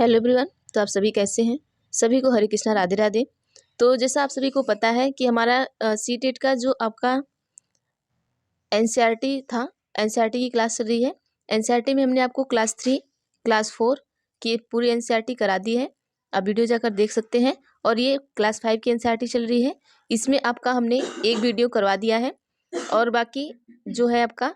Hello everyone. तो आप सभी कैसे हैं? सभी को हरे कृष्णा राधे राधे। तो जैसा आप सभी को पता है कि हमारा सीटेट का जो आपका एनसीईआरटी था, एनसीईआरटी की क्लास चल रही है। एनसीईआरटी में हमने आपको क्लास 3, क्लास 4 की पूरी एनसीईआरटी करा दी है। आप वीडियो जाकर देख सकते हैं। और ये क्लास 5 की एनसीईआरटी चल रही है। इसमें आपका हमने एक वीडियो करवा दिया है और बाकी जो है आपका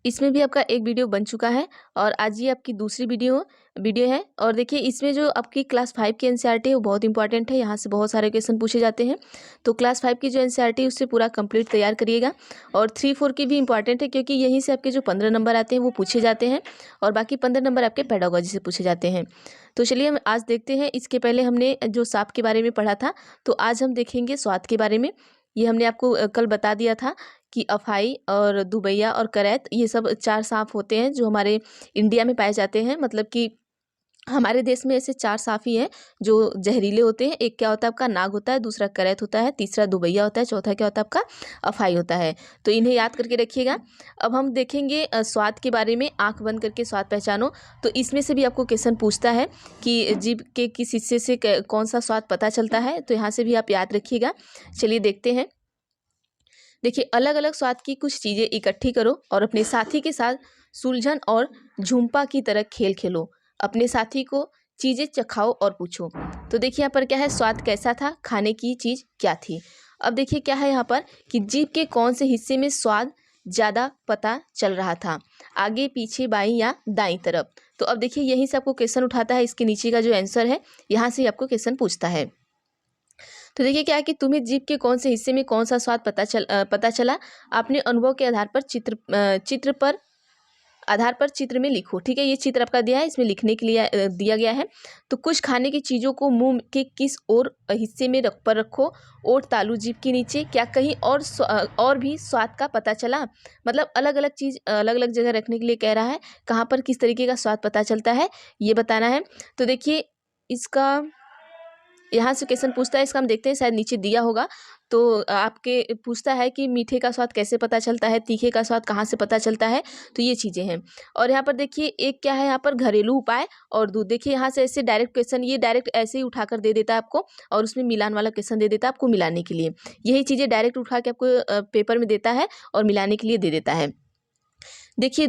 इसमें भी आपका एक वीडियो बन चुका है और आज ये आपकी दूसरी वीडियो है। और देखिए इसमें जो आपकी क्लास 5 की एनसीईआरटी है वो बहुत इंपॉर्टेंट है। यहाँ से बहुत सारे क्वेश्चन पूछे जाते हैं। तो क्लास 5 की जो एनसीईआरटी है उससे पूरा कंप्लीट तैयार करिएगा। और 3-4 की भी इंपॉर्टेंट है क्योंकि यहीं से आपके जो 15 नंबर आते हैं वो पूछे जाते हैं और बाकी 15 नंबर आपके पेडागोजी से पूछे जाते हैं। तो चलिए हम आज देखते हैं। इसके पहले हमने जो सांप के बारे में पढ़ा था, तो आज हम देखेंगे स्वाद के बारे में। ये हमने आपको कल बता दिया था कि अफाई और दुबैया और करैत ये सब 4 सांप होते हैं जो हमारे इंडिया में पाए जाते हैं। मतलब कि हमारे देश में ऐसे 4 सांप ही हैं जो जहरीले होते हैं। एक क्या होता है आपका नाग होता है, दूसरा करैत होता है, तीसरा दुबैया होता है, चौथा क्या होता है आपका अफाई होता है। तो इन्हें याद करके रखिएगा। अब हम देखेंगे स्वाद के बारे में। आंख बंद करके स्वाद पहचानो। तो इसमें से भी आपको क्वेश्चन पूछता है कि जीभ के किस हिस्से से कौन सा स्वाद पता चलता है। तो यहाँ से भी आप याद रखिएगा। चलिए देखते हैं। देखिए अलग अलग स्वाद की कुछ चीज़ें इकट्ठी करो और अपने साथी के साथ सुलझन और झुम्पा की तरह खेल खेलो। अपने साथी को चीज़ें चखाओ और पूछो। तो देखिए यहाँ पर क्या है, स्वाद कैसा था, खाने की चीज़ क्या थी। अब देखिए क्या है यहाँ पर कि जीभ के कौन से हिस्से में स्वाद ज़्यादा पता चल रहा था, आगे पीछे बाईं या दाईं तरफ। तो अब देखिए यहीं से आपको क्वेश्चन उठाता है। इसके नीचे का जो आंसर है यहाँ से आपको क्वेश्चन पूछता है। तो देखिए क्या है कि तुम्हें जीभ के कौन से हिस्से में कौन सा स्वाद पता चला। अपने अनुभव के आधार पर चित्र में लिखो। ठीक है, ये चित्र आपका दिया है, इसमें लिखने के लिए दिया गया है। तो कुछ खाने की चीज़ों को मुंह के किस और हिस्से में रखो। ओठ तालू जीभ के नीचे। क्या कहीं और भी स्वाद का पता चला। मतलब अलग अलग चीज़ अलग अलग जगह रखने के लिए कह रहा है। कहाँ पर किस तरीके का स्वाद पता चलता है ये बताना है। तो देखिए इसका यहाँ से क्वेश्चन पूछता है। इसका हम देखते हैं, शायद नीचे दिया होगा। तो आपके पूछता है कि मीठे का स्वाद कैसे पता चलता है, तीखे का स्वाद कहाँ से पता चलता है। तो ये चीज़ें हैं। और यहाँ पर देखिए एक क्या है, यहाँ पर घरेलू उपाय और दूध। देखिए यहाँ से ऐसे डायरेक्ट क्वेश्चन, ये डायरेक्ट ऐसे ही उठाकर दे देता है आपको और उसमें मिलान वाला क्वेश्चन दे देता है आपको मिलाने के लिए। यही चीज़ें डायरेक्ट उठा के आपको पेपर में देता है और मिलाने के लिए दे देता है। देखिए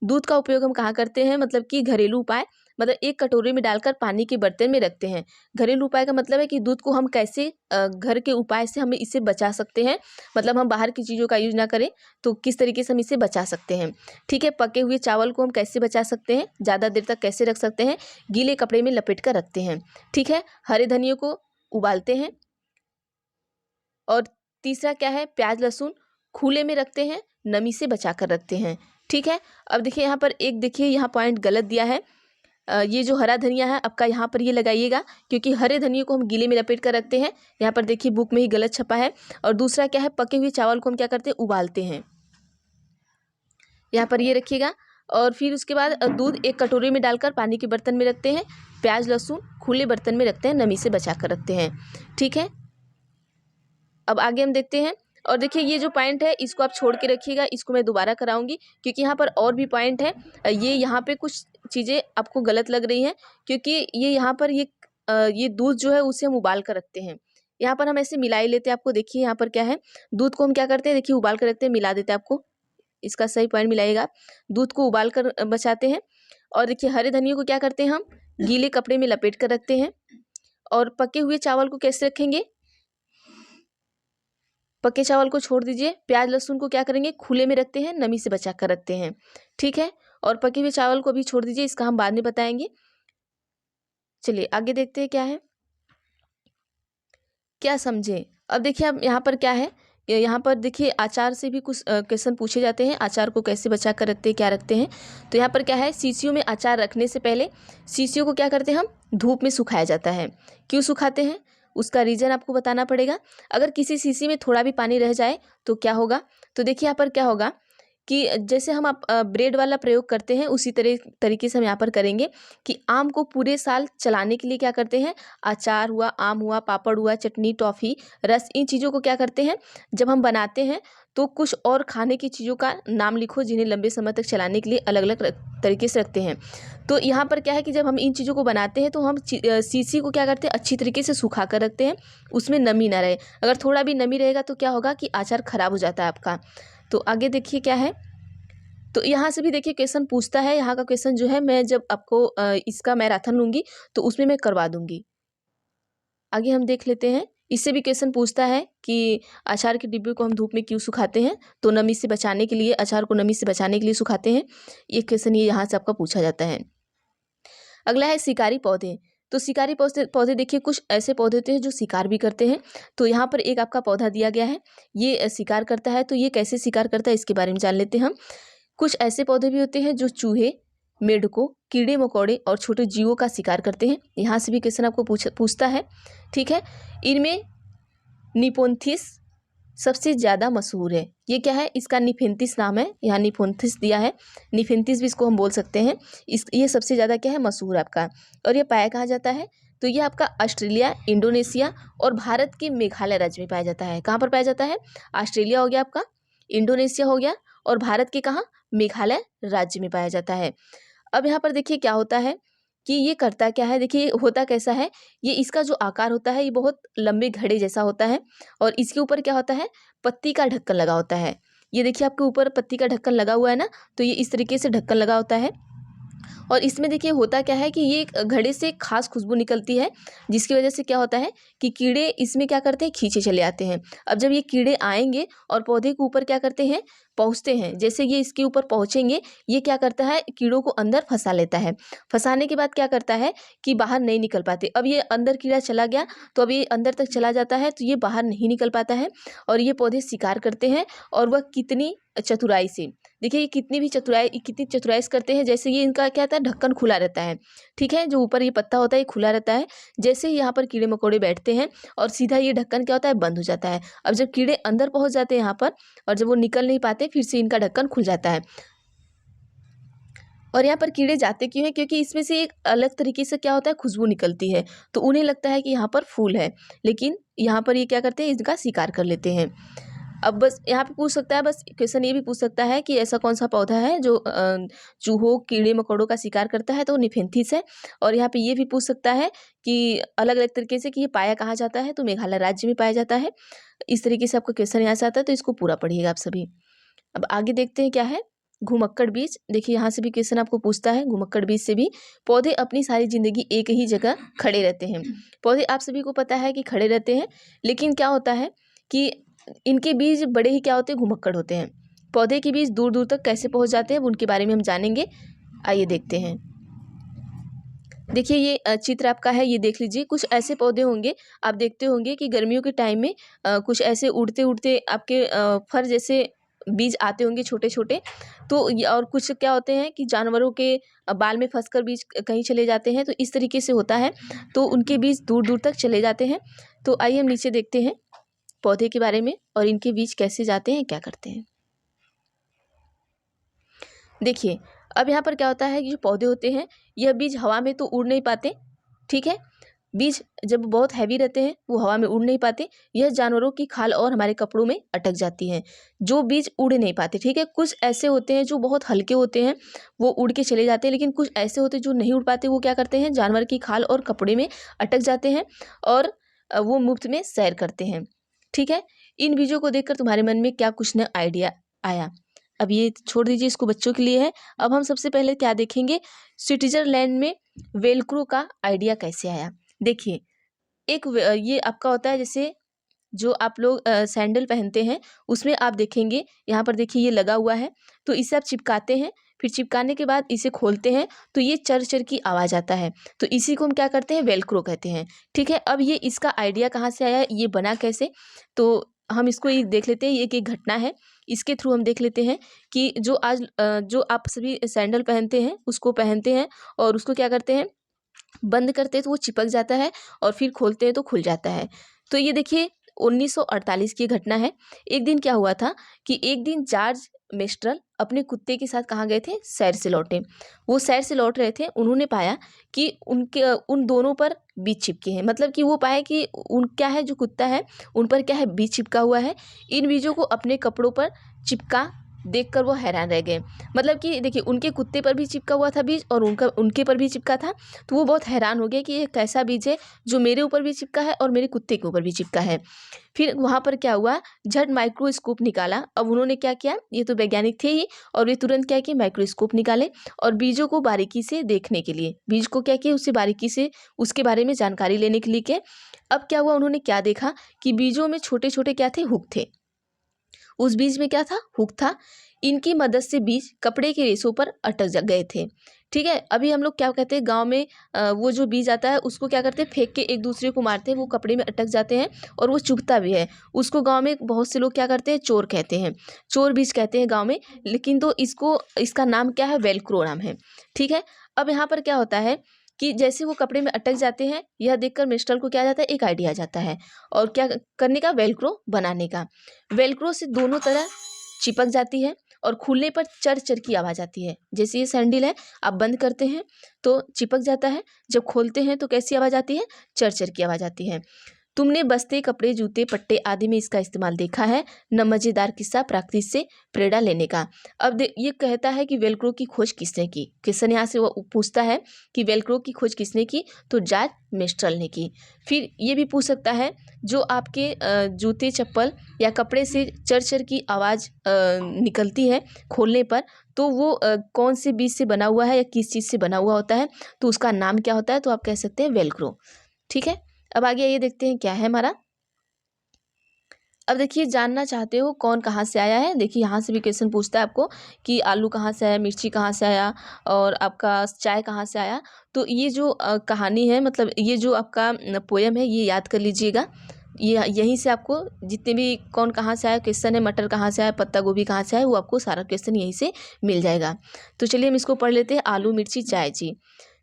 दूध का उपयोग हम कहाँ करते हैं, मतलब कि घरेलू उपाय, मतलब एक कटोरे में डालकर पानी के बर्तन में रखते हैं। घरेलू उपाय का मतलब है कि दूध को हम कैसे घर के उपाय से हमें इसे बचा सकते हैं। मतलब हम बाहर की चीज़ों का यूज ना करें तो किस तरीके से हम इसे बचा सकते हैं। ठीक है, पके हुए चावल को हम कैसे बचा सकते हैं, ज़्यादा देर तक कैसे रख सकते हैं, गीले कपड़े में लपेट कर रखते हैं। ठीक है, हरे धनिया को उबालते हैं। और तीसरा क्या है, प्याज लहसुन खुले में रखते हैं, नमी से बचा कर रखते हैं। ठीक है, अब देखिए यहाँ पर एक देखिए यहाँ पॉइंट गलत दिया है। ये जो हरा धनिया है आपका यहाँ पर ये लगाइएगा क्योंकि हरे धनिया को हम गीले में लपेट कर रखते हैं। यहाँ पर देखिए बुक में ही गलत छपा है। और दूसरा क्या है, पके हुए चावल को हम क्या करते हैं, उबालते हैं। यहाँ पर ये रखिएगा। और फिर उसके बाद दूध एक कटोरे में डालकर पानी के बर्तन में रखते हैं। प्याज लहसुन खुले बर्तन में रखते हैं, नमी से बचा कर रखते हैं। ठीक है, अब आगे हम देखते हैं। और देखिए ये जो पॉइंट है इसको आप छोड़ के रखिएगा, इसको मैं दोबारा कराऊंगी क्योंकि यहाँ पर और भी पॉइंट है। ये यहाँ पे कुछ चीज़ें आपको गलत लग रही हैं क्योंकि ये यहाँ पर ये दूध जो है उसे हम उबाल कर रखते हैं। यहाँ पर हम ऐसे मिला ही लेते हैं। आपको देखिए यहाँ पर क्या है, दूध को हम क्या करते हैं, देखिए उबाल कर रखते हैं, मिला देते हैं। आपको इसका सही पॉइंट मिलाइएगा आप। दूध को उबाल कर बचाते हैं। और देखिए हरे धनिया को क्या करते हैं, हम गीले कपड़े में लपेट कर रखते हैं। और पके हुए चावल को कैसे रखेंगे, पके चावल को छोड़ दीजिए। प्याज लहसुन को क्या करेंगे, खुले में रखते हैं, नमी से बचा कर रखते हैं। ठीक है, और पके हुए चावल को भी छोड़ दीजिए, इसका हम बाद में बताएंगे। चलिए आगे देखते हैं क्या है, क्या समझे। अब देखिए अब यहाँ पर क्या है, यहाँ पर देखिए अचार से भी कुछ क्वेश्चन पूछे जाते हैं। अचार को कैसे बचा कर रखते हैं, क्या रखते हैं। तो यहाँ पर क्या है, शीशियों में अचार रखने से पहले शीशियों को क्या करते हैं, हम धूप में सुखाया जाता है। क्यों सुखाते हैं, उसका रीज़न आपको बताना पड़ेगा। अगर किसी शीशी में थोड़ा भी पानी रह जाए तो क्या होगा। तो देखिए यहाँ पर क्या होगा कि जैसे हम आप ब्रेड वाला प्रयोग करते हैं उसी तरीके से हम यहाँ पर करेंगे कि आम को पूरे साल चलाने के लिए क्या करते हैं, अचार हुआ, आम हुआ, पापड़ हुआ, चटनी, टॉफ़ी, रस, इन चीज़ों को क्या करते हैं जब हम बनाते हैं तो कुछ और खाने की चीज़ों का नाम लिखो जिन्हें लंबे समय तक चलाने के लिए अलग अलग तरीके से रखते हैं। तो यहाँ पर क्या है कि जब हम इन चीज़ों को बनाते हैं तो हम शीशी को क्या करते हैं, अच्छी तरीके से सुखा कर रखते हैं, उसमें नमी ना रहे। अगर थोड़ा भी नमी रहेगा तो क्या होगा कि अचार ख़राब हो जाता है आपका। तो आगे देखिए क्या है, तो यहाँ से भी देखिए क्वेश्चन पूछता है। यहाँ का क्वेश्चन जो है मैं जब आपको इसका मैराथन लूँगी तो उसमें मैं करवा दूँगी। आगे हम देख लेते हैं, इससे भी क्वेश्चन पूछता है कि अचार के डिब्बे को हम धूप में क्यों सुखाते हैं, तो नमी से बचाने के लिए, अचार को नमी से बचाने के लिए सुखाते हैं। ये क्वेश्चन ये यहाँ से आपका पूछा जाता है। अगला है शिकारी पौधे। तो शिकारी पौधे पौधे देखिए कुछ ऐसे पौधे होते हैं जो शिकार भी करते हैं। तो यहाँ पर एक आपका पौधा दिया गया है, ये शिकार करता है। तो ये कैसे शिकार करता है इसके बारे में जान लेते हैं हम। कुछ ऐसे पौधे भी होते हैं जो चूहे, मेढकों, कीड़े मकोड़े और छोटे जीवों का शिकार करते हैं। यहाँ से भी क्वेश्चन आपको पूछता है, ठीक है। इनमें निपोन्थिस सबसे ज़्यादा मशहूर है। ये क्या है, इसका निफेंथिस नाम है, यहाँ निफोन्थिस दिया है, निफेंथिस भी इसको हम बोल सकते हैं। ये सबसे ज़्यादा क्या है, मशहूर आपका। और ये पाया कहाँ जाता है, तो ये आपका ऑस्ट्रेलिया, इंडोनेशिया और भारत के मेघालय राज्य में पाया जाता है। कहाँ पर पाया जाता है, ऑस्ट्रेलिया हो गया आपका, इंडोनेशिया हो गया और भारत के कहाँ, मेघालय राज्य में पाया जाता है। अब यहाँ पर देखिए क्या होता है कि ये करता क्या है, देखिए होता कैसा है, ये इसका जो आकार होता है ये बहुत लंबे घड़े जैसा होता है और इसके ऊपर क्या होता है, पत्ती का ढक्कन लगा होता है। ये देखिए आपके ऊपर पत्ती का ढक्कन लगा हुआ है ना, तो ये इस तरीके से ढक्कन लगा होता है। और इसमें देखिए होता क्या है कि ये घड़े से खास खुशबू निकलती है, जिसकी वजह से क्या होता है कि कीड़े इसमें क्या करते हैं, खींचे चले आते हैं। अब जब ये कीड़े आएंगे और पौधे के ऊपर क्या करते हैं, पहुँचते हैं, जैसे ये इसके ऊपर पहुँचेंगे, ये क्या करता है, कीड़ों को अंदर फंसा लेता है। फंसाने के बाद क्या करता है कि बाहर नहीं निकल पाते। अब ये अंदर कीड़ा चला गया तो अब ये अंदर तक चला जाता है, तो ये बाहर नहीं निकल पाता है और ये पौधे शिकार करते हैं। और वह कितनी चतुराई से, देखिए ये कितनी चतुराई से करते हैं। जैसे ये इनका क्या होता है, ढक्कन खुला रहता है, ठीक है, जो ऊपर ये पत्ता होता है ये खुला रहता है। जैसे ही यहाँ पर कीड़े मकोड़े बैठते हैं और सीधा ये ढक्कन क्या होता है, बंद हो जाता है। अब जब कीड़े अंदर पहुँच जाते हैं यहाँ पर और जब वो निकल नहीं पाते, फिर से इनका ढक्कन खुल जाता है। और यहाँ पर कीड़े जाते क्यों हैं, क्योंकि इसमें से एक अलग तरीके से क्या होता है, खुशबू निकलती है, तो उन्हें लगता है कि यहाँ पर फूल है, लेकिन यहाँ पर ये क्या करते हैं, इनका शिकार कर लेते हैं। अब बस यहाँ पे पूछ सकता है, बस क्वेश्चन ये भी पूछ सकता है कि ऐसा कौन सा पौधा है जो चूहों, कीड़े मकोड़ों का शिकार करता है, तो निफेंथिस है। और यहाँ पे ये भी पूछ सकता है कि अलग अलग तरीके से कि ये पाया कहाँ जाता है, तो मेघालय राज्य में पाया जाता है। इस तरीके से आपका क्वेश्चन यहाँ से आता है, तो इसको पूरा पढ़िएगा आप सभी। अब आगे देखते हैं क्या है, घुमक्कड़ बीज। देखिए यहाँ से भी क्वेश्चन आपको पूछता है, घुमक्कड़ बीज से भी पौधे अपनी सारी जिंदगी एक ही जगह खड़े रहते हैं। पौधे आप सभी को पता है कि खड़े रहते हैं, लेकिन क्या होता है कि इनके बीज बड़े ही क्या होते हैं, घुमक्कड़ होते हैं। पौधे के बीज दूर दूर तक कैसे पहुंच जाते हैं, उनके बारे में हम जानेंगे। आइए देखते हैं। देखिए ये चित्र आपका है, ये देख लीजिए। कुछ ऐसे पौधे होंगे, आप देखते होंगे कि गर्मियों के टाइम में कुछ ऐसे उड़ते उड़ते आपके फर जैसे बीज आते होंगे छोटे छोटे। तो और कुछ क्या होते हैं कि जानवरों के बाल में फंसकर बीज कहीं चले जाते हैं, तो इस तरीके से होता है। तो उनके बीज दूर दूर तक चले जाते हैं। तो आइए हम नीचे देखते हैं पौधे के बारे में और इनके बीज कैसे जाते हैं, क्या करते हैं। देखिए अब यहाँ पर क्या होता है कि जो पौधे होते हैं, यह बीज हवा में तो उड़ नहीं पाते, ठीक है। बीज जब बहुत हैवी रहते हैं वो हवा में उड़ नहीं पाते, यह जानवरों की खाल और हमारे कपड़ों में अटक जाती हैं। जो बीज उड़ नहीं पाते, ठीक है। कुछ ऐसे होते हैं जो बहुत हल्के होते हैं, वो उड़ के चले जाते हैं, लेकिन कुछ ऐसे होते हैं जो नहीं उड़ पाते, वो क्या करते हैं, जानवर की खाल और कपड़े में अटक जाते हैं और वो मुफ्त में सैर करते हैं, ठीक है। इन बीजों को देखकर तुम्हारे मन में क्या कुछ न आइडिया आया। अब ये छोड़ दीजिए, इसको बच्चों के लिए है। अब हम सबसे पहले क्या देखेंगे, स्विट्जरलैंड में वेलक्रो का आइडिया कैसे आया। देखिए ये आपका होता है, जैसे जो आप लोग सैंडल पहनते हैं उसमें आप देखेंगे, यहाँ पर देखिए ये लगा हुआ है, तो इसे आप चिपकाते हैं, फिर चिपकाने के बाद इसे खोलते हैं तो ये चर चर की आवाज़ आता है, तो इसी को हम क्या करते हैं, वेलक्रो कहते हैं, ठीक है। अब ये इसका आइडिया कहाँ से आया, ये बना कैसे, तो हम इसको ये देख लेते हैं। ये एक घटना है, इसके थ्रू हम देख लेते हैं कि जो आप सभी सैंडल पहनते हैं उसको पहनते हैं और उसको क्या करते हैं, बंद करते हैं तो वो चिपक जाता है और फिर खोलते हैं तो खुल जाता है। तो ये देखिए 1948 की घटना है। एक दिन क्या हुआ था कि एक दिन जॉर्ज मेस्ट्रल अपने कुत्ते के साथ कहाँ गए थे, सैर से लौटे। वो सैर से लौट रहे थे, उन्होंने पाया कि उन दोनों पर बीज चिपके हैं, मतलब कि वो पाए कि उन क्या है, जो कुत्ता है उन पर क्या है, बीज चिपका हुआ है। इन बीजों को अपने कपड़ों पर चिपका देखकर वो हैरान रह गए। मतलब कि देखिए उनके कुत्ते पर भी चिपका हुआ था बीज और उनके पर भी चिपका था, तो वो बहुत हैरान हो गए कि ये कैसा बीज है जो मेरे ऊपर भी चिपका है और मेरे कुत्ते के ऊपर भी चिपका है। फिर वहाँ पर क्या हुआ, झट माइक्रोस्कोप निकाला। अब उन्होंने क्या किया, ये तो वैज्ञानिक थे ही, और वे तुरंत क्या किए, माइक्रोस्कोप निकाले और बीजों को बारीकी से देखने के लिए, बीज को क्या किए, उससे बारीकी से उसके बारे में जानकारी लेने के लिए किए। अब क्या हुआ, उन्होंने क्या देखा कि बीजों में छोटे छोटे क्या थे, हुक थे। उस बीज में क्या था, हुक था। इनकी मदद से बीज कपड़े के रेशों पर अटक गए थे। ठीक है, अभी हम लोग क्या कहते हैं गांव में, वो जो बीज आता है उसको क्या करते हैं, फेंक के एक दूसरे को मारते हैं, वो कपड़े में अटक जाते हैं और वो चुभता भी है। उसको गांव में बहुत से लोग क्या करते हैं, चोर कहते हैं, चोर बीज कहते हैं गांव में। लेकिन तो इसका नाम क्या है, वेलक्रो नाम है। ठीक है, अब यहाँ पर क्या होता है कि जैसे वो कपड़े में अटक जाते हैं, यह देखकर मिस्टर को क्या आ जाता है, एक आइडिया आ जाता है, और क्या करने का, वेलक्रो बनाने का। वेलक्रो से दोनों तरह चिपक जाती है और खुलने पर चर चर की आवाज़ आती है। जैसे ये सैंडल है, आप बंद करते हैं तो चिपक जाता है, जब खोलते हैं तो कैसी आवाज़ आती है, चर चर की आवाज़ आती है। तुमने बस्ते, कपड़े, जूते, पट्टे आदि में इसका इस्तेमाल देखा है। न मज़ेदार किस्सा प्रकृति से प्रेरणा लेने का। अब ये कहता है कि वेलक्रो की खोज किसने की। क्वेश्चन यहाँ से वो पूछता है कि वेलक्रो की खोज किसने की, तो जॉर्ज मिस्ट्रल ने की। फिर ये भी पूछ सकता है, जो आपके जूते, चप्पल या कपड़े से चर चर की आवाज़ निकलती है खोलने पर, तो वो कौन से बीज से बना हुआ है या किस चीज़ से बना हुआ होता है, तो उसका नाम क्या होता है, तो आप कह सकते हैं वेलक्रो। ठीक है, अब आगे ये देखते हैं क्या है हमारा। अब देखिए, जानना चाहते हो कौन कहाँ से आया है। देखिए यहाँ से भी क्वेश्चन पूछता है आपको कि आलू कहाँ से आया, मिर्ची कहाँ से आया, और आपका चाय कहाँ से आया। तो ये जो कहानी है, मतलब ये जो आपका पोयम है, ये याद कर लीजिएगा। ये यहीं से आपको जितने भी कौन कहाँ से आया क्वेश्चन है, मटर कहाँ से आया, पत्ता गोभी कहाँ से आया, वो आपको सारा क्वेश्चन यहीं से मिल जाएगा। तो चलिए हम इसको पढ़ लेते हैं। आलू मिर्ची चाय जी।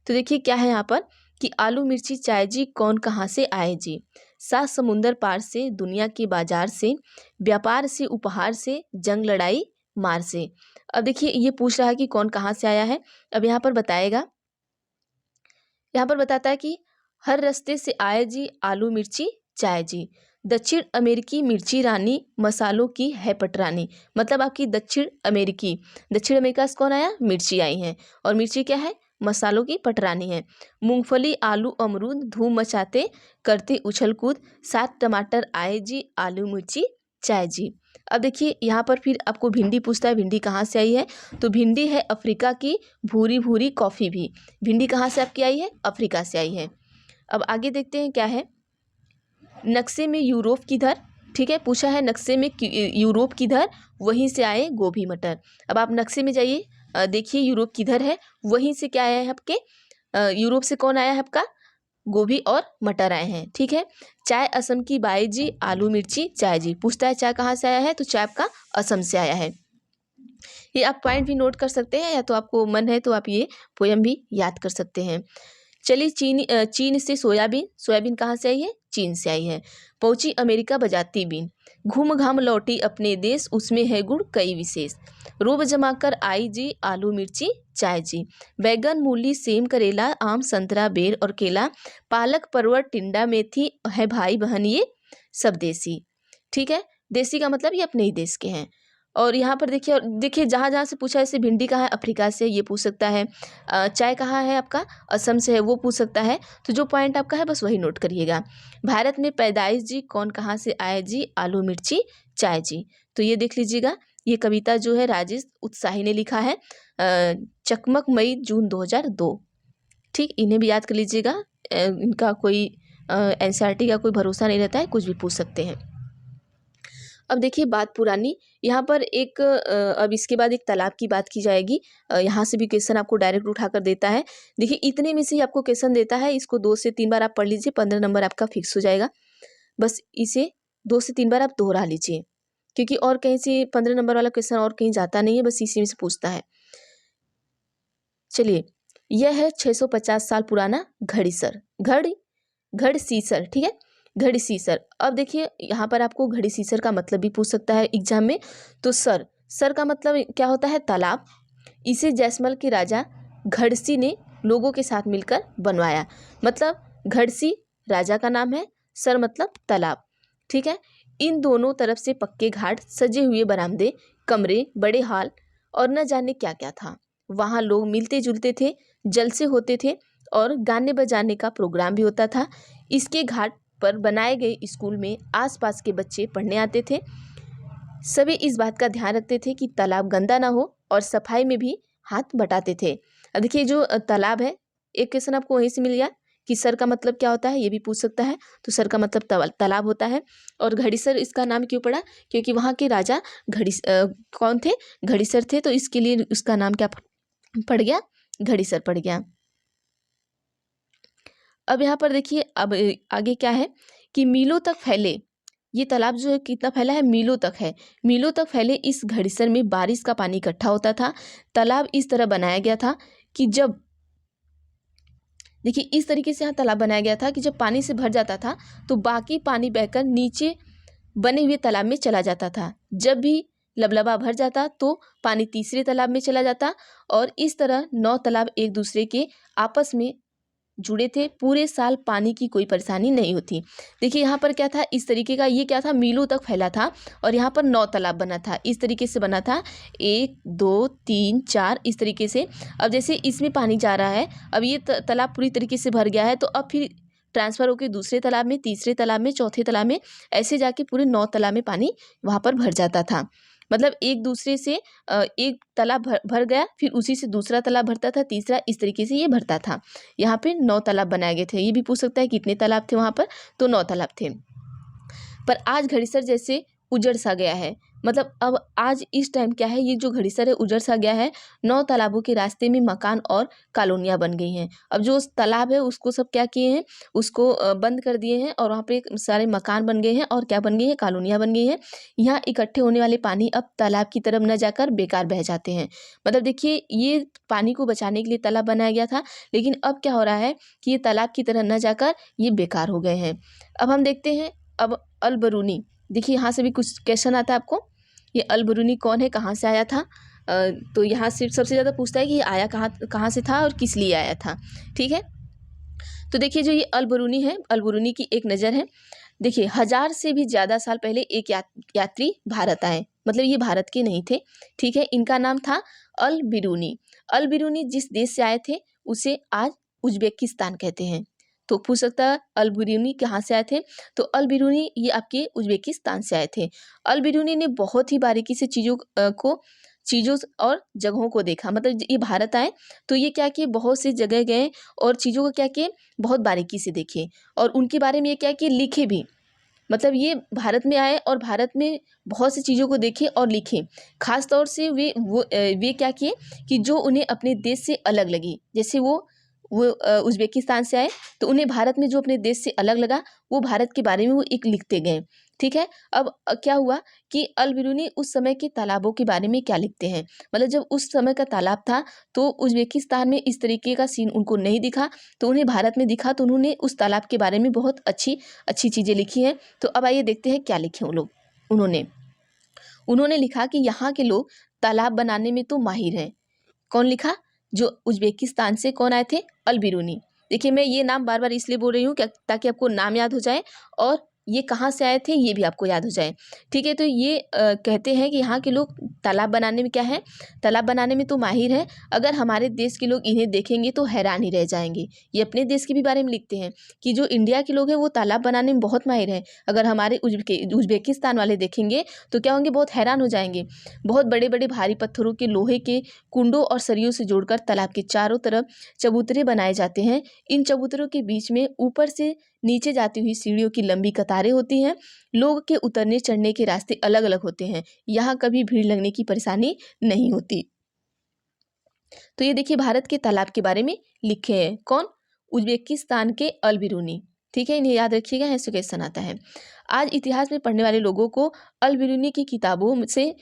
तो देखिए क्या है यहाँ पर कि आलू मिर्ची चाय जी कौन कहाँ से आए जी। 7 समुंदर पार से, दुनिया के बाजार से, व्यापार से, उपहार से, जंग लड़ाई मार से। अब देखिए ये पूछ रहा है कि कौन कहाँ से आया है। अब यहाँ पर बताएगा, यहाँ पर बताता है कि हर रास्ते से आए जी आलू मिर्ची चाय जी। दक्षिण अमेरिकी मिर्ची रानी, मसालों की है पटरानी। मतलब आपकी दक्षिण अमेरिका से कौन आया, मिर्ची आई है, और मिर्ची क्या है, मसालों की पटरानी है। मूंगफली, आलू, अमरूद धूम मचाते करते उछल कूद। 7 टमाटर आए जी आलू मिर्ची चाय जी। अब देखिए यहाँ पर फिर आपको भिंडी पूछता है, भिंडी कहाँ से आई है, तो भिंडी है अफ्रीका की, भूरी भूरी कॉफ़ी भी। भिंडी कहाँ से आपकी आई है, अफ्रीका से आई है। अब आगे देखते हैं क्या है। नक्शे में यूरोप किधर। ठीक है, पूछा है नक्शे में यूरोप किधर, वहीं से आए गोभी मटर। अब आप नक्शे में जाइए, देखिए यूरोप किधर है, वहीं से क्या आया है आपके, यूरोप से कौन आया है आपका, गोभी और मटर आए हैं। ठीक है, चाय असम की बाई जी आलू मिर्ची चाय जी। पूछता है चाय कहाँ से आया है, तो चाय आपका असम से आया है। ये आप पॉइंट भी नोट कर सकते हैं, या तो आपको मन है तो आप ये पोयम भी याद कर सकते हैं। चलिए चीन से सोयाबीन, सोयाबीन कहाँ से आई है, चीन से आई है। पहुंची अमेरिका बजाती बीन, घूम घाम लौटी अपने देश, उसमें है गुण कई विशेष। रोब जमा कर आई जी आलू मिर्ची चाय जी। बैगन, मूली, सेम, करेला, आम, संतरा, बेर और केला, पालक, परवल, टिंडा, मेथी है भाई बहन ये सब देसी। ठीक है, देसी का मतलब ये अपने ही देश के हैं। और यहाँ पर देखिए, और देखिए जहाँ जहाँ से पूछा है, जैसे भिंडी कहाँ है, अफ्रीका से, ये पूछ सकता है। चाय कहाँ है आपका, असम से है, वो पूछ सकता है। तो जो पॉइंट आपका है बस वही नोट करिएगा। भारत में पैदाइश जी कौन कहाँ से आए जी आलू मिर्ची चाय जी। तो ये देख लीजिएगा, ये कविता जो है राजेश उत्साही ने लिखा है, चकमक मई जून 2002। ठीक, इन्हें भी याद कर लीजिएगा। इनका कोई NCERT का कोई भरोसा नहीं रहता है, कुछ भी पूछ सकते हैं। अब देखिए बात पुरानी, यहाँ पर एक अब इसके बाद एक तालाब की बात की जाएगी। यहाँ से भी क्वेश्चन आपको डायरेक्ट उठाकर देता है। देखिए इतने में से ही आपको क्वेश्चन देता है, इसको 2 से 3 बार आप पढ़ लीजिए, 15 नंबर आपका फिक्स हो जाएगा। बस इसे 2 से 3 बार आप दोहरा लीजिए, क्योंकि और कहीं से 15 नंबर वाला क्वेश्चन और कहीं जाता नहीं है, बस इसी में से पूछता है। चलिए, यह है 650 साल पुराना घड़ीसर, घड़ सीसर। ठीक है, घड़ी सीसर। अब देखिए यहाँ पर आपको घड़ी सीसर का मतलब भी पूछ सकता है एग्जाम में। तो सर का मतलब क्या होता है, तालाब। इसे जैसमल के राजा घड़सी ने लोगों के साथ मिलकर बनवाया। मतलब घड़सी राजा का नाम है, सर मतलब तालाब। ठीक है, इन दोनों तरफ से पक्के घाट, सजे हुए बरामदे, कमरे, बड़े हॉल और न जाने क्या क्या था। वहाँ लोग मिलते जुलते थे, जलसे होते थे और गाने बजाने का प्रोग्राम भी होता था। इसके घाट पर बनाए गए स्कूल में आसपास के बच्चे पढ़ने आते थे। सभी इस बात का ध्यान रखते थे कि तालाब गंदा ना हो और सफाई में भी हाथ बटाते थे। अब देखिए जो तालाब है, एक क्वेश्चन आपको वहीं से मिल गया कि सर का मतलब क्या होता है, ये भी पूछ सकता है। तो सर का मतलब तालाब होता है। और घड़ीसर इसका नाम क्यों पड़ा, क्योंकि वहाँ के राजा कौन थे, घड़ीसर थे, तो इसके लिए उसका नाम क्या पड़ गया, घड़ीसर पड़ गया। अब यहाँ पर देखिए, अब आगे क्या है कि मीलों तक फैले ये तालाब जो है, कितना फैला है, मीलों तक है। मीलों तक फैले इस घड़ीसर में बारिश का पानी इकट्ठा होता था। तालाब इस तरह बनाया गया था कि जब देखिए इस तरीके से यहाँ तालाब बनाया गया था कि जब पानी से भर जाता था तो बाकी पानी बहकर नीचे बने हुए तालाब में चला जाता था। जब भी लबलबा भर जाता तो पानी तीसरे तालाब में चला जाता और इस तरह 9 तालाब एक दूसरे के आपस में जुड़े थे। पूरे साल पानी की कोई परेशानी नहीं होती। देखिए यहाँ पर क्या था, इस तरीके का ये क्या था, मीलों तक फैला था और यहाँ पर 9 तालाब बना था। इस तरीके से बना था, 1 2 3 4 इस तरीके से। अब जैसे इसमें पानी जा रहा है, अब ये तालाब पूरी तरीके से भर गया है, तो अब फिर ट्रांसफ़र होकर दूसरे तालाब में, तीसरे तालाब में, चौथे तालाब में, ऐसे जाके पूरे 9 तालाब में पानी वहाँ पर भर जाता था। मतलब एक दूसरे से एक तालाब भर गया, फिर उसी से दूसरा तालाब भरता था, तीसरा, इस तरीके से ये भरता था। यहाँ पे 9 तालाब बनाए गए थे। ये भी पूछ सकता है कितने तालाब थे वहाँ पर, तो 9 तालाब थे। पर आज घड़ीसर जैसे उजड़ सा गया है। मतलब अब आज इस टाइम क्या है, ये जो घड़ीसर है उजड़ सा गया है। 9 तालाबों के रास्ते में मकान और कॉलोनियाँ बन गई हैं। अब जो तालाब है उसको सब क्या किए हैं, उसको बंद कर दिए हैं और वहाँ पे सारे मकान बन गए हैं और क्या बन गई है, कॉलोनियाँ बन गई हैं। यहाँ इकट्ठे होने वाले पानी अब तालाब की तरफ न जाकर बेकार बह जाते हैं। मतलब देखिए ये पानी को बचाने के लिए तालाब बनाया गया था, लेकिन अब क्या हो रहा है कि ये तालाब की तरह न जाकर ये बेकार हो गए हैं। अब हम देखते हैं अब अल-बरूनी। देखिए यहाँ से भी कुछ क्वेश्चन आता है आपको। ये अल-बरूनी कौन है, कहाँ से आया था? तो यहाँ से सबसे ज़्यादा पूछता है कि ये आया कहाँ से था और किस लिए आया था। ठीक है, तो देखिए जो ये अल-बरूनी है, अल-बरूनी की एक नज़र है। देखिए 1000 से भी ज़्यादा साल पहले एक यात्री भारत आए। मतलब ये भारत के नहीं थे। ठीक है, इनका नाम था अल-बिरूनी। अल-बिरूनी जिस देश से आए थे उसे आज उज़्बेकिस्तान कहते हैं। तो पूछ सकता है अल-बिरूनी कहाँ से आए थे, तो अल-बिरूनी ये आपके उज़्बेकिस्तान से आए थे। अल-बिरूनी ने बहुत ही बारीकी से चीज़ों और जगहों को देखा। मतलब ये भारत आए तो ये क्या किए, बहुत सी जगह गए और चीज़ों को क्या किए, बहुत बारीकी से देखे और उनके बारे में ये क्या किए, लिखे भी। मतलब ये भारत में आए और भारत में बहुत सी चीज़ों को देखे और लिखे। ख़ास तौर से वे क्या किए कि जो उन्हें अपने देश से अलग लगी। जैसे वो उज़्बेकिस्तान से आए तो उन्हें भारत में जो अपने देश से अलग लगा वो भारत के बारे में वो एक लिखते गए। ठीक है, अब क्या हुआ कि अल-बिरूनी उस समय के तालाबों के बारे में क्या लिखते हैं। मतलब जब उस समय का तालाब था तो उज़्बेकिस्तान में इस तरीके का सीन उनको नहीं दिखा, तो उन्हें भारत में दिखा, तो उन्होंने उस तालाब के बारे में बहुत अच्छी अच्छी चीज़ें लिखी हैं। तो अब आइए देखते हैं क्या लिखे उन्होंने। उन्होंने लिखा कि यहाँ के लोग तालाब बनाने में तो माहिर हैं। कौन लिखा, जो उज़्बेकिस्तान से कौन आए थे, अल-बिरूनी। देखिए मैं ये नाम बार बार इसलिए बोल रही हूँ ताकि आपको नाम याद हो जाए और ये कहाँ से आए थे ये भी आपको याद हो जाए। ठीक है, तो ये कहते हैं कि यहाँ के लोग तालाब बनाने में क्या है, तालाब बनाने में तो माहिर हैं। अगर हमारे देश के लोग इन्हें देखेंगे तो हैरान ही रह जाएंगे। ये अपने देश के भी बारे में लिखते हैं कि जो इंडिया के लोग हैं वो तालाब बनाने में बहुत माहिर हैं। अगर हमारे उज़्बेकिस्तान वाले देखेंगे तो क्या होंगे, बहुत हैरान हो जाएंगे। बहुत बड़े बड़े भारी पत्थरों के, लोहे के कुंडों और सरियों से जोड़कर तालाब के चारों तरफ चबूतरे बनाए जाते हैं। इन चबूतरों के बीच में ऊपर से नीचे जाती हुई सीढ़ियों की लंबी कतारें होती हैं। लोगों के उतरने चढ़ने के रास्ते अलग अलग होते हैं। यहाँ कभी भीड़ लगने की परेशानी नहीं होती। तो ये देखिए भारत के तालाब के बारे में लिखे हैं कौन, उज़्बेकिस्तान के अल-बिरूनी। ठीक है, इन्हें याद रखिएगा, ऐसे क्वेश्चन आता है। आज इतिहास में पढ़ने वाले लोगों को अल-बिरूनी की किताबों से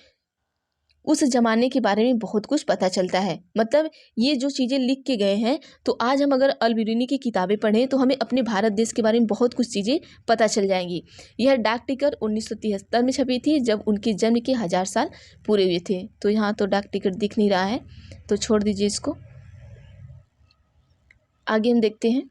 उस ज़माने के बारे में बहुत कुछ पता चलता है। मतलब ये जो चीज़ें लिख के गए हैं, तो आज हम अगर अल-बिरूनी की किताबें पढ़ें तो हमें अपने भारत देश के बारे में बहुत कुछ चीज़ें पता चल जाएंगी। यह डाक टिकट 1973 में छपी थी, जब उनके जन्म के 1000 साल पूरे हुए थे। तो यहाँ तो डाक टिकट दिख नहीं रहा है, तो छोड़ दीजिए इसको। आगे हम देखते हैं,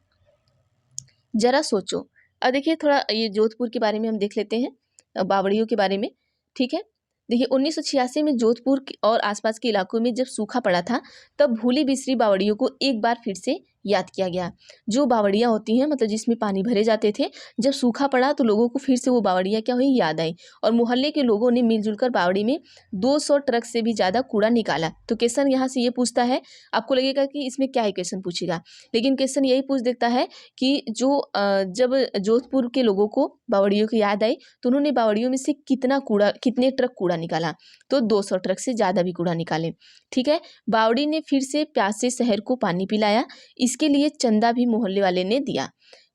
जरा सोचो। अब देखिए थोड़ा ये जोधपुर के बारे में हम देख लेते हैं, बावड़ियों के बारे में। ठीक है, देखिए 1986 में जोधपुर और आसपास के इलाकों में जब सूखा पड़ा था, तब भूली बिसरी बावड़ियों को एक बार फिर से याद किया गया। जो बावड़ियाँ होती हैं मतलब जिसमें पानी भरे जाते थे, जब सूखा पड़ा तो लोगों को फिर से वो बावड़ियाँ क्या हुई, याद आई और मोहल्ले के लोगों ने मिलजुल कर बावड़ी में 200 ट्रक से भी ज़्यादा कूड़ा निकाला। तो क्वेश्चन यहाँ से ये पूछता है, आपको लगेगा कि इसमें क्या ही क्वेश्चन पूछेगा, लेकिन क्वेश्चन यही पूछ देता है कि जब जोधपुर के लोगों को बावड़ियों की याद आई तो उन्होंने बावड़ियों में से कितने ट्रक कूड़ा निकाला, तो 200 ट्रक से ज़्यादा भी कूड़ा निकाले। ठीक है, बावड़ी ने फिर से प्यासे शहर को पानी पिलाया, इसके लिए चंदा भी मोहल्ले वाले ने दिया।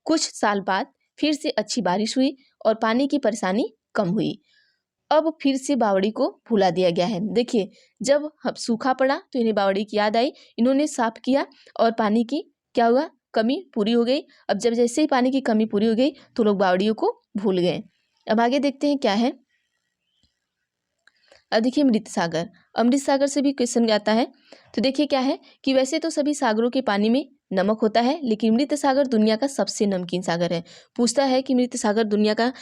कुछ साल बाद फिर से अच्छी बारिश हुई और पानी की परेशानी कम हुई। अब फिर से बावड़ी को भुला दिया गया है। देखिए जब सूखा पड़ा तो इन्हें बावड़ी की याद आई, इन्होंने साफ किया और पानी की क्या हुआ, कमी पूरी हो गई। अब जब जैसे ही पानी की कमी पूरी हो गई तो लोग बावड़ियों को भूल गए। अब आगे देखते हैं क्या है। अब देखिए अमृत सागर, अमृत सागर से भी क्वेश्चन आता है। तो देखिए क्या है कि वैसे तो सभी सागरों के पानी में नमक होता है, लेकिन अमृत सागर दुनिया का सबसे नमकीन सागर है। पूछता है कि अमृत सागर दुनिया का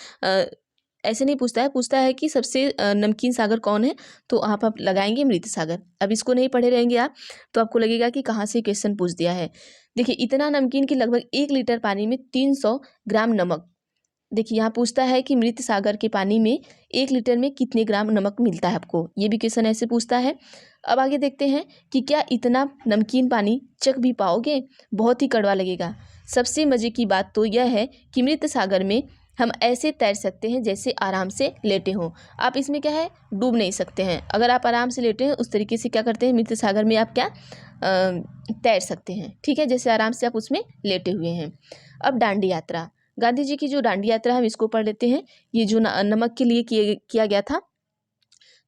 ऐसे नहीं पूछता है, पूछता है कि सबसे नमकीन सागर कौन है, तो आप लगाएंगे अमृत सागर। अब इसको नहीं पढ़े रहेंगे आप तो आपको लगेगा कि कहाँ से क्वेश्चन पूछ दिया है। देखिए इतना नमकीन कि लगभग 1 लीटर पानी में 300 ग्राम नमक। देखिए यहाँ पूछता है कि मृत सागर के पानी में 1 लीटर में कितने ग्राम नमक मिलता है आपको, ये भी क्वेश्चन ऐसे पूछता है। अब आगे देखते हैं कि क्या इतना नमकीन पानी चख भी पाओगे, बहुत ही कड़वा लगेगा। सबसे मज़े की बात तो यह है कि मृत सागर में हम ऐसे तैर सकते हैं जैसे आराम से लेटे हों। आप इसमें क्या है, डूब नहीं सकते हैं। अगर आप आराम से लेटे हैं उस तरीके से क्या करते हैं, मृत सागर में आप क्या तैर सकते हैं। ठीक है, जैसे आराम से आप उसमें लेटे हुए हैं। अब डांडी यात्रा, गांधी जी की जो डांडी यात्रा हम इसको पढ़ लेते हैं। ये जो नमक के लिए किया गया था,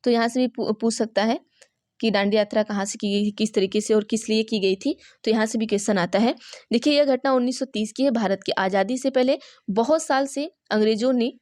तो यहाँ से भी पूछ सकता है कि डांडी यात्रा कहाँ से की गई, किस तरीके से और किस लिए की गई थी, तो यहाँ से भी क्वेश्चन आता है। देखिए यह घटना 1930 की है। भारत की आज़ादी से पहले बहुत साल से अंग्रेजों ने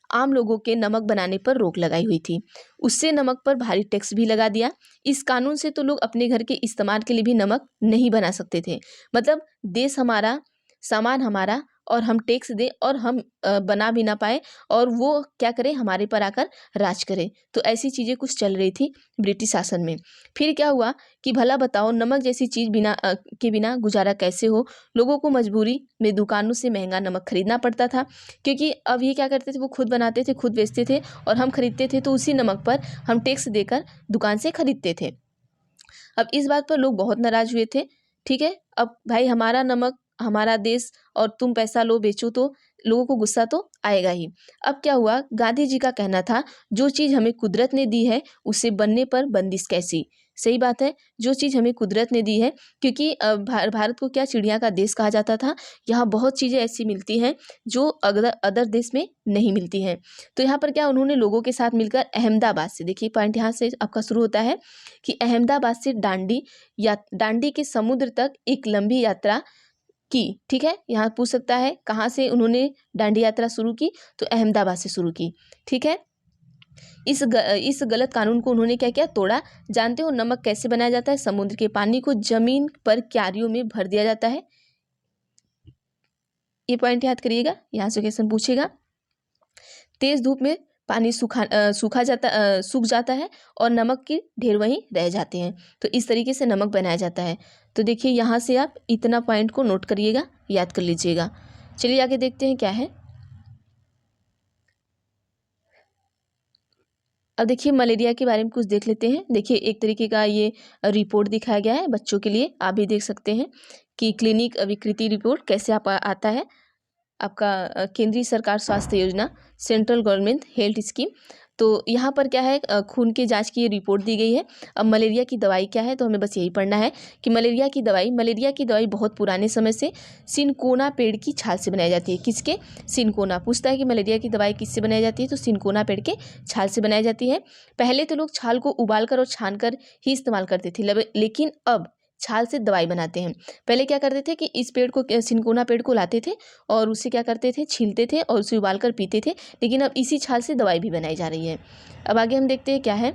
आम लोगों के नमक बनाने पर रोक लगाई हुई थी। उससे नमक पर भारी टैक्स भी लगा दिया। इस कानून से तो लोग अपने घर के इस्तेमाल के लिए भी नमक नहीं बना सकते थे। मतलब देश हमारा, सामान हमारा, और हम टैक्स दें और हम बना भी ना पाए और वो क्या करें, हमारे पर आकर राज करें। तो ऐसी चीज़ें कुछ चल रही थी ब्रिटिश शासन में। फिर क्या हुआ कि भला बताओ नमक जैसी चीज़ के बिना गुजारा कैसे हो। लोगों को मजबूरी में दुकानों से महंगा नमक खरीदना पड़ता था, क्योंकि अब ये क्या करते थे, वो खुद बनाते थे, खुद बेचते थे और हम खरीदते थे, तो उसी नमक पर हम टैक्स देकर दुकान से खरीदते थे। अब इस बात पर लोग बहुत नाराज हुए थे। ठीक है, अब भाई हमारा नमक, हमारा देश, और तुम पैसा लो बेचो, तो लोगों को गुस्सा तो आएगा ही। अब क्या हुआ, गांधी जी का कहना था जो चीज़ हमें कुदरत ने दी है उसे बनने पर बंदिश कैसी। सही बात है, जो चीज़ हमें कुदरत ने दी है, क्योंकि भारत को क्या चिड़िया का देश कहा जाता था। यहाँ बहुत चीज़ें ऐसी मिलती हैं जो अदर देश में नहीं मिलती हैं। तो यहाँ पर क्या उन्होंने लोगों के साथ मिलकर अहमदाबाद से, देखिए पॉइंट यहाँ से आपका शुरू होता है कि अहमदाबाद से दांडी के समुद्र तक एक लंबी यात्रा की। ठीक है, यहाँ पूछ सकता है कहाँ से उन्होंने दांडी यात्रा शुरू की, तो अहमदाबाद से शुरू की। ठीक है, इस गलत कानून को उन्होंने क्या किया, तोड़ा। जानते हो नमक कैसे बनाया जाता है, समुद्र के पानी को जमीन पर क्यारियों में भर दिया जाता है। ये पॉइंट याद करिएगा, यहाँ से क्वेश्चन पूछेगा। तेज धूप में पानी सूख जाता है और नमक के ढेर वहीं रह जाते हैं। तो इस तरीके से नमक बनाया जाता है। तो देखिए यहाँ से आप इतना पॉइंट को नोट करिएगा, याद कर लीजिएगा। चलिए आगे देखते हैं क्या है। अब देखिए मलेरिया के बारे में कुछ देख लेते हैं। देखिए एक तरीके का ये रिपोर्ट दिखाया गया है बच्चों के लिए, आप भी देख सकते हैं कि क्लिनिक विकृति रिपोर्ट कैसे आता है। आपका केंद्रीय सरकार स्वास्थ्य योजना, सेंट्रल गवर्नमेंट हेल्थ स्कीम। तो यहाँ पर क्या है, खून के जांच की ये रिपोर्ट दी गई है। अब मलेरिया की दवाई क्या है, तो हमें बस यही पढ़ना है कि मलेरिया की दवाई बहुत पुराने समय से सिनकोना पेड़ की छाल से बनाई जाती है। किसके, सिनकोना। पूछता है कि मलेरिया की दवाई किससे बनाई जाती है, तो सिनकोना पेड़ के छाल से बनाई जाती है। पहले तो लोग छाल को उबाल कर और छान कर ही इस्तेमाल करते थे, लेकिन अब छाल से दवाई बनाते हैं। पहले क्या करते थे कि इस पेड़ को, सिनकोना पेड़ को लाते थे और उसे क्या करते थे, छीलते थे और उसे उबाल कर पीते थे, लेकिन अब इसी छाल से दवाई भी बनाई जा रही है। अब आगे हम देखते हैं क्या है।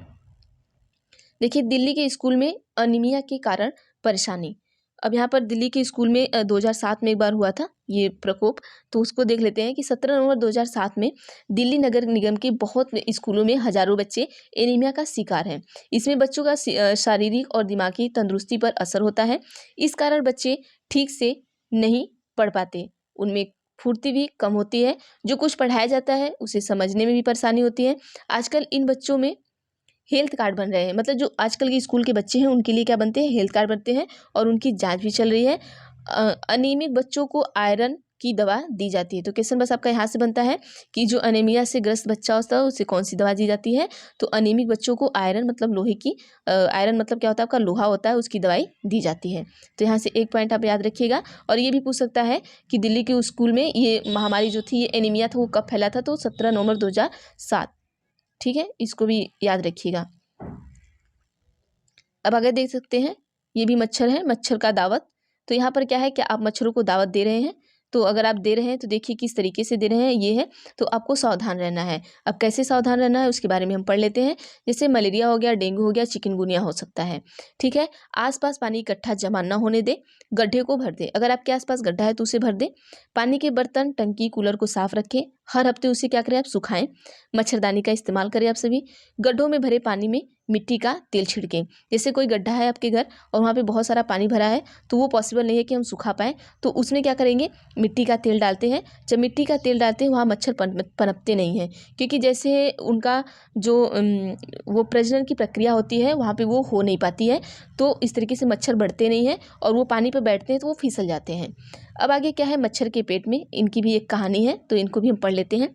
देखिए दिल्ली के स्कूल में अनीमिया के कारण परेशानी। अब यहाँ पर दिल्ली के स्कूल में 2007 में एक बार हुआ था ये प्रकोप, तो उसको देख लेते हैं कि 17 नवंबर 2007 में दिल्ली नगर निगम के बहुत स्कूलों में हजारों बच्चे एनीमिया का शिकार हैं। इसमें बच्चों का शारीरिक और दिमागी तंदुरुस्ती पर असर होता है। इस कारण बच्चे ठीक से नहीं पढ़ पाते, उनमें फुर्ती भी कम होती है, जो कुछ पढ़ाया जाता है उसे समझने में भी परेशानी होती है। आजकल इन बच्चों में हेल्थ कार्ड बन रहे हैं, मतलब जो आजकल के स्कूल के बच्चे हैं उनके लिए क्या बनते हैं, हेल्थ कार्ड बनते हैं और उनकी जांच भी चल रही है। अनियमित बच्चों को आयरन की दवा दी जाती है। तो क्वेश्चन बस आपका यहाँ से बनता है कि जो अनीमिया से ग्रस्त बच्चा होता है उसे कौन सी दवा दी जाती है। तो अनियमित बच्चों को आयरन मतलब लोहे की आयरन मतलब क्या होता है, आपका लोहा होता है, उसकी दवाई दी जाती है। तो यहाँ से एक पॉइंट आप याद रखिएगा। और ये भी पूछ सकता है कि दिल्ली के स्कूल में ये महामारी जो थी, ये एनीमिया था, वो कब फैला था। तो 17 नवंबर 2007। ठीक है, इसको भी याद रखिएगा। अब आगे देख सकते हैं, ये भी मच्छर है, मच्छर का दावत। तो यहाँ पर क्या है कि आप मच्छरों को दावत दे रहे हैं। तो अगर आप दे रहे हैं तो देखिए किस तरीके से दे रहे हैं, ये है। तो आपको सावधान रहना है। अब कैसे सावधान रहना है उसके बारे में हम पढ़ लेते हैं। जैसे मलेरिया हो गया, डेंगू हो गया, चिकनगुनिया हो सकता है। ठीक है, आसपास पानी इकट्ठा जमा न होने दे, गड्ढे को भर दे। अगर आपके आसपास गड्ढा है तो उसे भर दे। पानी के बर्तन, टंकी, कूलर को साफ रखें। हर हफ्ते उसे क्या करें, आप सुखाएं। मच्छरदानी का इस्तेमाल करें आप सभी। गड्ढों में भरे पानी में मिट्टी का तेल छिड़कें। जैसे कोई गड्ढा है आपके घर और वहाँ पे बहुत सारा पानी भरा है, तो वो पॉसिबल नहीं है कि हम सुखा पाएँ, तो उसमें क्या करेंगे, मिट्टी का तेल डालते हैं। जब मिट्टी का तेल डालते हैं वहाँ मच्छर पनपते नहीं हैं, क्योंकि जैसे उनका जो वो प्रजनन की प्रक्रिया होती है वहाँ पे वो हो नहीं पाती है, तो इस तरीके से मच्छर बढ़ते नहीं हैं और वो पानी पर बैठते हैं तो वो फिसल जाते हैं। अब आगे क्या है, मच्छर के पेट में, इनकी भी एक कहानी है, तो इनको भी हम पढ़ लेते हैं।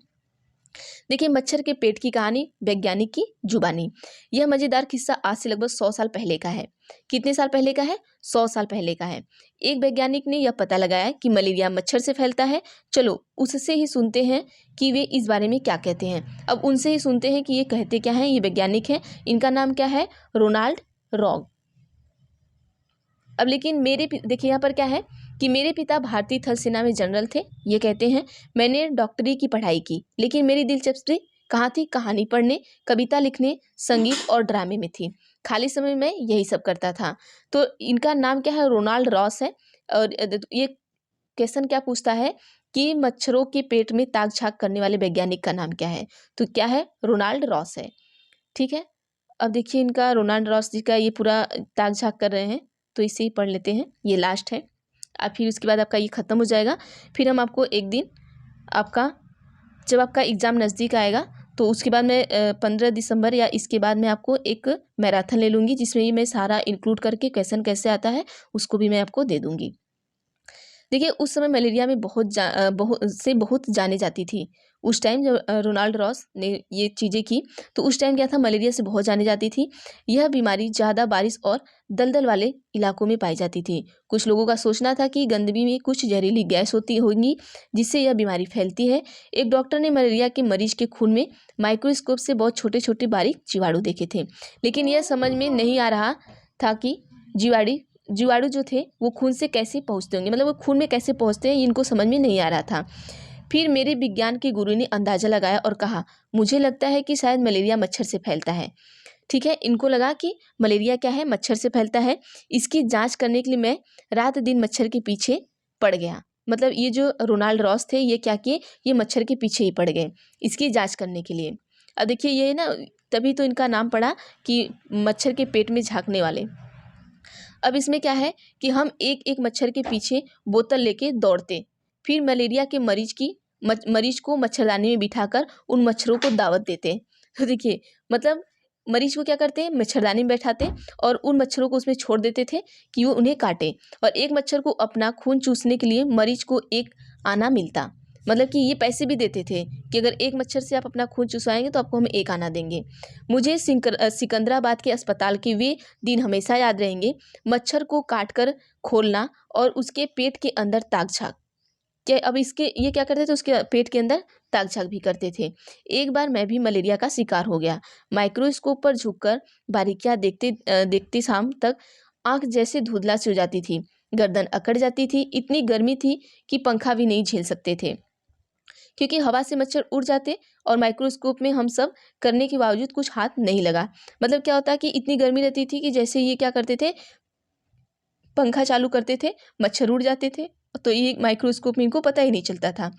देखिए, मच्छर के पेट की कहानी, वैज्ञानिक की जुबानी। यह मजेदार किस्सा आज से लगभग 100 साल पहले का है। कितने साल पहले का है, 100 साल पहले का है। एक वैज्ञानिक ने यह पता लगाया कि मलेरिया मच्छर से फैलता है। चलो उससे ही सुनते हैं कि वे इस बारे में क्या कहते हैं। अब उनसे ही सुनते हैं कि ये कहते क्या हैं। ये वैज्ञानिक हैं, इनका नाम क्या है, रोनाल्ड रॉग। अब लेकिन देखिए यहाँ पर क्या है कि मेरे पिता भारतीय थल सेना में जनरल थे। ये कहते हैं, मैंने डॉक्टरी की पढ़ाई की, लेकिन मेरी दिलचस्पी कहाँ थी, कहानी पढ़ने, कविता लिखने, संगीत और ड्रामे में थी। खाली समय में यही सब करता था। तो इनका नाम क्या है, रोनाल्ड रॉस है। और ये क्वेश्चन क्या पूछता है कि मच्छरों के पेट में ताक झाक करने वाले वैज्ञानिक का नाम क्या है। तो क्या है, रोनाल्ड रॉस है। ठीक है, अब देखिए इनका, रोनाल्ड रॉस जी का ये पूरा ताक झाक कर रहे हैं, तो इसे ही पढ़ लेते हैं, ये लास्ट है। अब फिर उसके बाद आपका ये ख़त्म हो जाएगा। फिर हम आपको एक दिन आपका, जब आपका एग्ज़ाम नज़दीक आएगा तो उसके बाद मैं 15 दिसंबर या इसके बाद मैं आपको एक मैराथन ले लूँगी, जिसमें ये मैं सारा इंक्लूड करके क्वेश्चन कैसे आता है उसको भी मैं आपको दे दूँगी। देखिए, उस समय मलेरिया में बहुत जाने जाती थी। उस टाइम जब रोनाल्ड रॉस ने ये चीज़ें की, तो उस टाइम क्या था, मलेरिया से बहुत जाने जाती थी। यह बीमारी ज़्यादा बारिश और दलदल वाले इलाकों में पाई जाती थी। कुछ लोगों का सोचना था कि गंदगी में कुछ जहरीली गैस होती होंगी जिससे यह बीमारी फैलती है। एक डॉक्टर ने मलेरिया के मरीज के खून में माइक्रोस्कोप से बहुत छोटे-छोटे बारीक जीवाणु देखे थे, लेकिन यह समझ में नहीं आ रहा था कि जीवाणु जो थे वो खून से कैसे पहुँचते होंगे, मतलब वो खून में कैसे पहुँचते हैं, इनको समझ में नहीं आ रहा था। फिर मेरे विज्ञान के गुरु ने अंदाज़ा लगाया और कहा, मुझे लगता है कि शायद मलेरिया मच्छर से फैलता है। ठीक है, इनको लगा कि मलेरिया क्या है, मच्छर से फैलता है। इसकी जांच करने के लिए मैं रात दिन मच्छर के पीछे पड़ गया। मतलब ये जो रोनाल्ड रॉस थे, ये क्या किए, ये मच्छर के पीछे ही पड़ गए इसकी जांच करने के लिए। अब देखिए ये ना, तभी तो इनका नाम पड़ा कि मच्छर के पेट में झांकने वाले। अब इसमें क्या है कि हम एक एक मच्छर के पीछे बोतल लेके दौड़ते, फिर मलेरिया के मरीज को मच्छरदानी में बिठाकर उन मच्छरों को दावत देते। तो देखिए, मतलब मरीज को क्या करते हैं, मच्छरदानी में बैठाते और उन मच्छरों को उसमें छोड़ देते थे कि वो उन्हें काटे, और एक मच्छर को अपना खून चूसने के लिए मरीज को एक आना मिलता। मतलब कि ये पैसे भी देते थे कि अगर एक मच्छर से आप अपना खून चुसवाएंगे तो आपको हम एक आना देंगे। मुझे सिकंदराबाद के अस्पताल के वे दिन हमेशा याद रहेंगे। मच्छर को काट कर खोलना और उसके पेट के अंदर ताक झाक, क्या अब इसके ये क्या करते थे, उसके पेट के अंदर ताक झाक भी करते थे। एक बार मैं भी मलेरिया का शिकार हो गया। माइक्रोस्कोप पर झुककर बारीकियां देखते शाम तक आंख जैसे धुंधला सी हो जाती थी, गर्दन अकड़ जाती थी। इतनी गर्मी थी कि पंखा भी नहीं झेल सकते थे, क्योंकि हवा से मच्छर उड़ जाते और माइक्रोस्कोप में हम सब करने के बावजूद कुछ हाथ नहीं लगा। मतलब क्या होता है कि इतनी गर्मी रहती थी कि जैसे ये क्या करते थे, पंखा चालू करते थे, मच्छर उड़ जाते थे, तो ये माइक्रोस्कोप में इनको पता ही नहीं चलता था।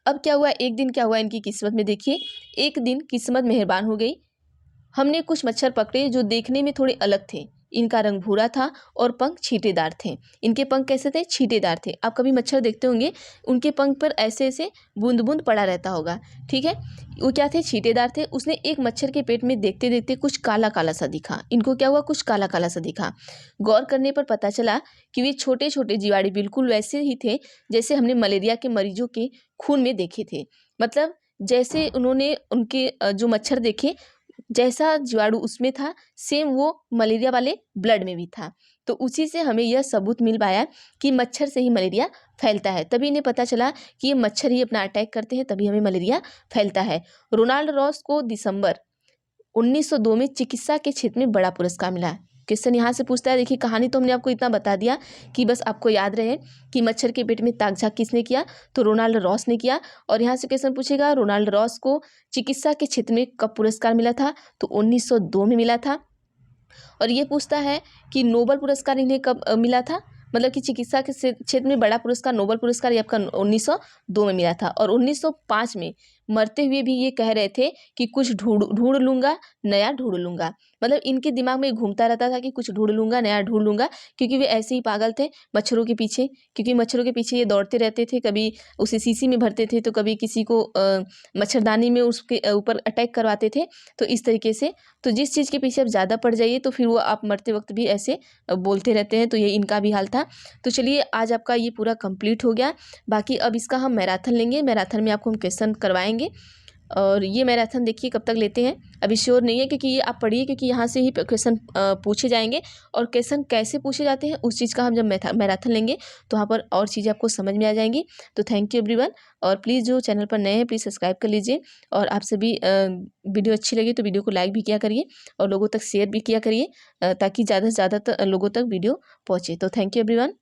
अब क्या हुआ, एक दिन क्या हुआ इनकी किस्मत में, देखिए एक दिन किस्मत मेहरबान हो गई। हमने कुछ मच्छर पकड़े जो देखने में थोड़े अलग थे। इनका रंग भूरा था और पंख छींटेदार थे। इनके पंख कैसे थे? छींटेदार थे। आप कभी मच्छर देखते होंगे, उनके पंख पर ऐसे ऐसे बूंद बूंद पड़ा रहता होगा, ठीक है। वो क्या थे? छींटेदार थे। उसने एक मच्छर के पेट में देखते देखते कुछ काला काला सा दिखा। इनको क्या हुआ? कुछ काला काला सा दिखा। गौर करने पर पता चला कि वे छोटे छोटे जीवाणु बिल्कुल वैसे ही थे जैसे हमने मलेरिया के मरीजों के खून में देखे थे। मतलब जैसे उन्होंने उनके जो मच्छर देखे, जैसा जीवाणु उसमें था, सेम वो मलेरिया वाले ब्लड में भी था। तो उसी से हमें यह सबूत मिल पाया कि मच्छर से ही मलेरिया फैलता है। तभी इन्हें पता चला कि ये मच्छर ही अपना अटैक करते हैं, तभी हमें मलेरिया फैलता है। रोनाल्ड रॉस को दिसंबर 1902 में चिकित्सा के क्षेत्र में बड़ा पुरस्कार मिला। क्वेश्चन यहाँ से पूछता है, देखिए कहानी तो हमने आपको इतना बता दिया कि बस आपको याद रहे कि मच्छर के पेट में ताक झाक किसने किया, तो रोनाल्ड रॉस ने किया। और यहाँ से क्वेश्चन पूछेगा रोनाल्ड रॉस को चिकित्सा के क्षेत्र में कब पुरस्कार मिला था, तो 1902 में मिला था। और ये पूछता है कि नोबल पुरस्कार इन्हें कब मिला था, मतलब कि चिकित्सा के क्षेत्र में बड़ा पुरस्कार नोबल पुरस्कार ये आपका 1902 में मिला था। और 1905 में मरते हुए भी ये कह रहे थे कि कुछ ढूंढ लूंगा, नया ढूंढ लूंगा। मतलब इनके दिमाग में घूमता रहता था कि कुछ ढूंढ लूंगा, नया ढूंढ लूंगा, क्योंकि वे ऐसे ही पागल थे मच्छरों के पीछे। क्योंकि मच्छरों के पीछे ये दौड़ते रहते थे, कभी उसे शीशी में भरते थे, तो कभी किसी को मच्छरदानी में उसके ऊपर अटैक करवाते थे। तो इस तरीके से, तो जिस चीज़ के पीछे आप ज़्यादा पड़ जाइए तो फिर वो आप मरते वक्त भी ऐसे बोलते रहते हैं। तो ये इनका भी हाल था। तो चलिए आज आपका ये पूरा कंप्लीट हो गया। बाकी अब इसका हम मैराथन लेंगे, मैराथन में आपको हम क्वेश्चन करवाएंगे। और ये मैराथन देखिए कब तक लेते हैं, अभी श्योर नहीं है, क्योंकि ये आप पढ़िए, क्योंकि यहाँ से ही क्वेश्चन पूछे जाएंगे। और क्वेश्चन कैसे पूछे जाते हैं उस चीज़ का हम जब मैराथन लेंगे तो वहाँ पर और चीज़ें आपको समझ में आ जाएंगी। तो थैंक यू एवरीवन। और प्लीज़ जो चैनल पर नए हैं प्लीज़ सब्सक्राइब कर लीजिए। और आप सभी वीडियो अच्छी लगी तो वीडियो को लाइक भी किया करिए और लोगों तक शेयर भी किया करिए, ताकि ज़्यादा से ज़्यादा लोगों तक वीडियो पहुँचे। तो थैंक यू एवरीवन।